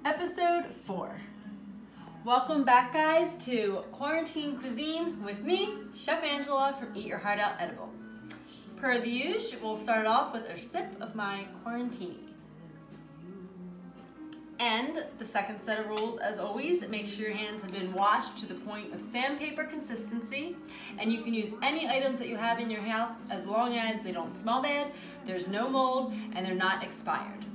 Episode 4. Welcome back, guys, to Quarantine Cuisine with me, Chef Angela from Eat Your Heart Out Edibles. Per the usual, we'll start off with a sip of my Quarantini. And the second set of rules, as always, make sure your hands have been washed to the point of sandpaper consistency, and you can use any items that you have in your house as long as they don't smell bad, there's no mold, and they're not expired.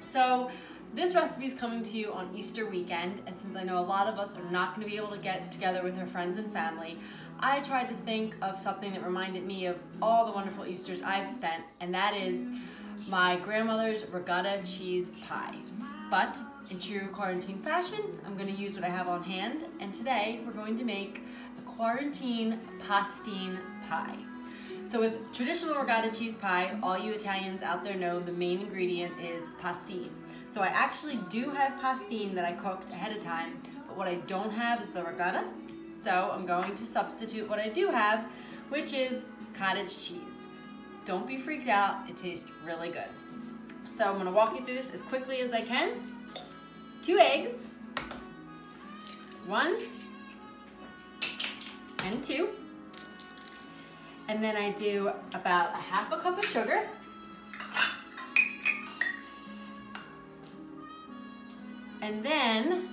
So this recipe is coming to you on Easter weekend, and since I know a lot of us are not going to be able to get together with our friends and family, I tried to think of something that reminded me of all the wonderful Easters I've spent, and that is my grandmother's Ricotta Cheese Pie. But in true quarantine fashion, I'm going to use what I have on hand, and today we're going to make a Quarantine Pastine Pie. So with traditional Ricotta cheese pie, all you Italians out there know the main ingredient is pastine. So I actually do have pastine that I cooked ahead of time, but what I don't have is the ricotta. So I'm going to substitute what I do have, which is cottage cheese. Don't be freaked out, it tastes really good. So I'm gonna walk you through this as quickly as I can. 2 eggs, 1 and 2. And then I do about a half a cup of sugar. And then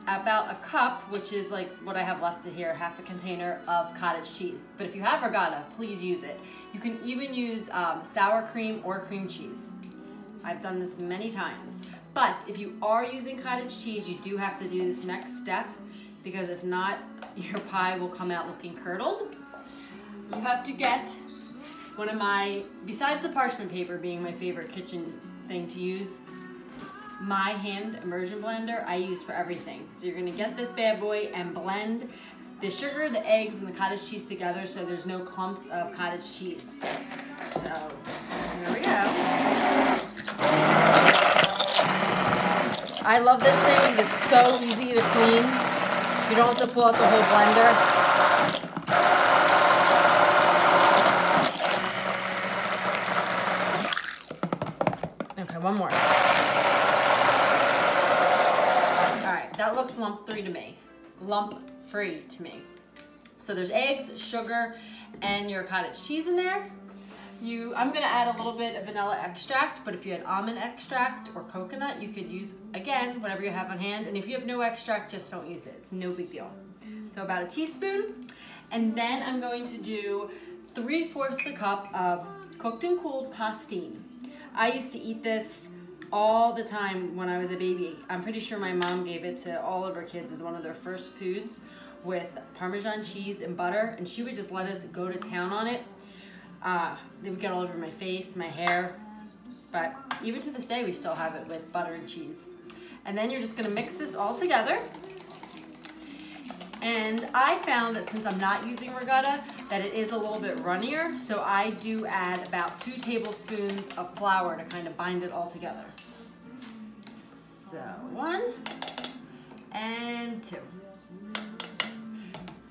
about a cup, which is like what I have left here, half a container of cottage cheese. But if you have ricotta, please use it. You can even use sour cream or cream cheese. I've done this many times. But if you are using cottage cheese, you do have to do this next step, because if not, your pie will come out looking curdled. You have to get one of my, besides the parchment paper being my favorite kitchen thing to use, my hand immersion blender I use for everything. So you're gonna get this bad boy and blend the sugar, the eggs, and the cottage cheese together so there's no clumps of cottage cheese. So here we go. I love this thing because it's so easy to clean. You don't have to pull out the whole blender. Okay, one more. That looks lump-free to me. Lump-free to me. So there's eggs, sugar, and your cottage cheese in there. I'm gonna add a little bit of vanilla extract, but if you had almond extract or coconut, you could use, again, whatever you have on hand. And if you have no extract, just don't use it. It's no big deal. So about a teaspoon. And then I'm going to do 3/4 a cup of cooked and cooled pastine. I used to eat this all the time when I was a baby. I'm pretty sure my mom gave it to all of her kids as one of their first foods with Parmesan cheese and butter, and she would just let us go to town on it. They would get all over my face, my hair, but even to this day we still have it with butter and cheese. And then you're just gonna mix this all together. And I found that since I'm not using ricotta, that it is a little bit runnier, so I do add about 2 tablespoons of flour to kind of bind it all together. So 1 and 2.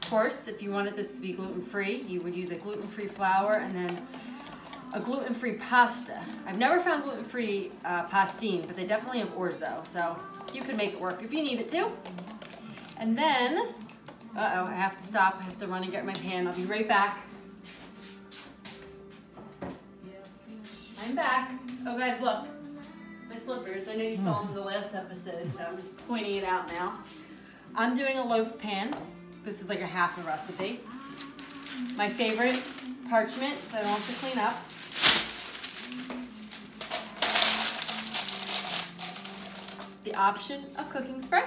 Of course, if you wanted this to be gluten-free, you would use a gluten-free flour and then a gluten-free pasta. I've never found gluten-free pastine, but they definitely have orzo, so you could make it work if you need it to. And then, uh-oh, I have to stop. I have to run and get my pan. I'll be right back. I'm back. Oh, guys, look. My slippers. I know you saw them in the last episode, so I'm just pointing it out now. I'm doing a loaf pan. This is like a half a recipe. My favorite, parchment, so I don't have to clean up. The option of cooking spray.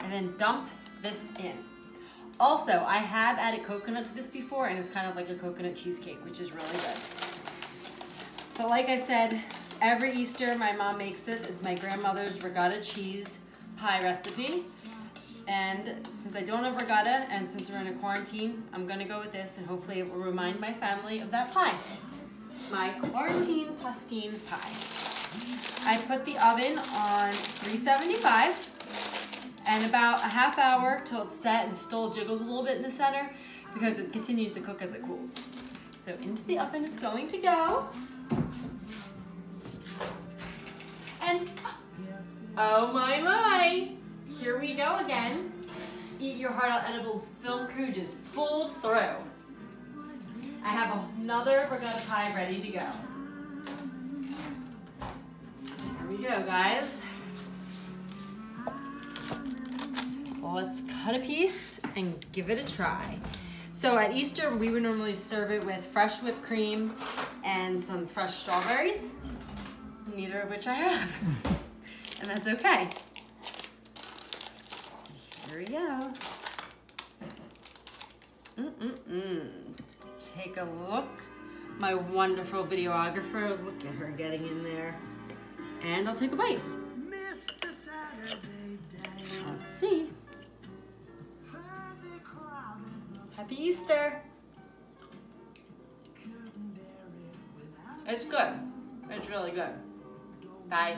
And then dump this in. Also, I have added coconut to this before, and it's kind of like a coconut cheesecake, which is really good. But like I said, every Easter my mom makes this. It's my grandmother's Ricotta Cheese Pie recipe. And since I don't have ricotta, and since we're in a quarantine, I'm gonna go with this, and hopefully it will remind my family of that pie. My Quarantine Pastine Pie. I put the oven on 375. And about a half hour till it's set and still jiggles a little bit in the center because it continues to cook as it cools. So into the oven it's going to go. And, oh my, here we go again. Eat Your Heart Out Edibles film crew just pulled through. I have another ricotta pie ready to go. Here we go, guys. Let's cut a piece and give it a try. So at Easter, we would normally serve it with fresh whipped cream and some fresh strawberries, neither of which I have. And that's okay. Here we go. Take a look. My wonderful videographer, look at her getting in there. And I'll take a bite. Let's see. Happy Easter. It's good. It's really good. Bye.